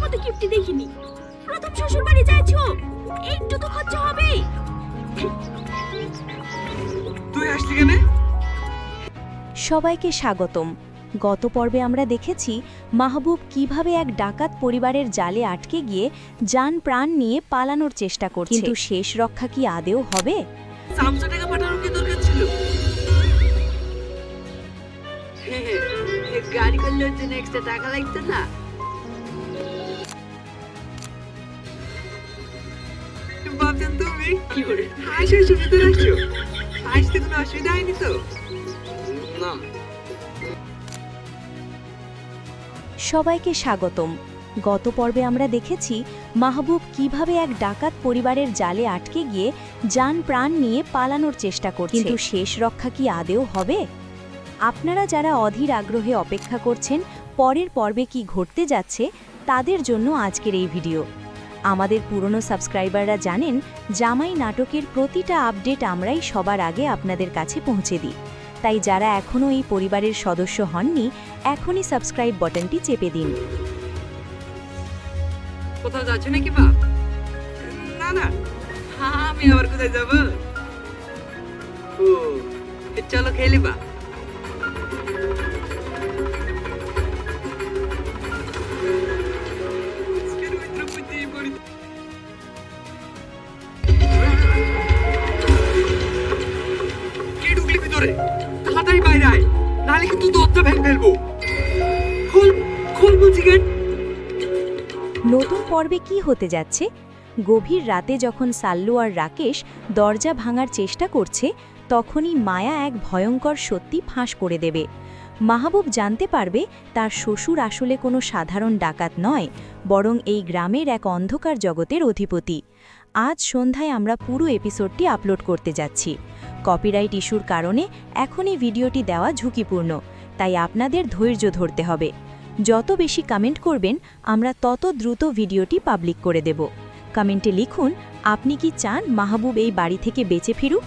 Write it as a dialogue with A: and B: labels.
A: মতো কিপ্টি দেখিনি। প্রথম শ্বশুর বাড়ি যাচ্ছো, একটু তো খরচা হবে।
B: তুই আসলি কেন?
C: সবাইকে স্বাগতম। গত পর্বে আমরা দেখেছি মাহবুব কিভাবে এক ডাকাত পরিবারের জালে আটকে গিয়ে জান প্রাণ নিয়ে পালানোর চেষ্টা করছে, কিন্তু শেষ রক্ষা কি আদেও হবে?
B: 500 টাকা পাঠানোর কি দরকার ছিল? গাড়ি করলে জন্য এক্সট্রা টাকা লাগতো না? ভাবছেন তুমি কি করে হাসি হাসি ভিতরে আসছো? আসতে কোনো অসুবিধা হয়নি তো? না।
C: সবাইকে স্বাগতম। গত পর্বে আমরা দেখেছি মাহবুব কিভাবে এক ডাকাত পরিবারের জালে আটকে গিয়ে জান প্রাণ নিয়ে পালানোর চেষ্টা করছে, কিন্তু শেষ রক্ষা কি আদেও হবে? আপনারা যারা অধীর আগ্রহে অপেক্ষা করছেন পরের পর্বে কি ঘটতে যাচ্ছে, তাদের জন্য আজকের এই ভিডিও। আমাদের পুরনো সাবস্ক্রাইবাররা জানেন জামাই নাটকের প্রতিটা আপডেট আমরাই সবার আগে আপনাদের কাছে পৌঁছে দিই। তাই যারা এখনও এই পরিবারের সদস্য হননি, এখনই সাবস্ক্রাইব বাটনটি চেপে দিন।
B: কোথাও যাচ্ছ নাকি বাপ? না না, আমি আবার কোথায় যাব? ও চলো খেলি বা। কে ঢুকলি ভিতরে? তাড়াতাড়ি বাইরে আয়, নাহলে কিন্তু দরজা ভেঙে ফেলবো। খোল খোল বলছি কেন?
C: নতুন পর্বে কি হতে যাচ্ছে? গভীর রাতে যখন সাল্লু আর রাকেশ দরজা ভাঙার চেষ্টা করছে, তখনই মায়া এক ভয়ঙ্কর সত্যি ফাঁস করে দেবে। মাহবুব জানতে পারবে তার শ্বশুর আসলে কোনো সাধারণ ডাকাত নয়, বরং এই গ্রামের এক অন্ধকার জগতের অধিপতি। আজ সন্ধ্যায় আমরা পুরো এপিসোডটি আপলোড করতে যাচ্ছি। কপিরাইট ইস্যুর কারণে এখনই ভিডিওটি দেওয়া ঝুঁকিপূর্ণ, তাই আপনাদের ধৈর্য ধরতে হবে। যত বেশি কমেন্ট করবেন, আমরা তত দ্রুত ভিডিওটি পাবলিক করে দেব। কমেন্টে লিখুন, আপনি কি চান মাহবুব এই বাড়ি থেকে বেঁচে ফিরুক?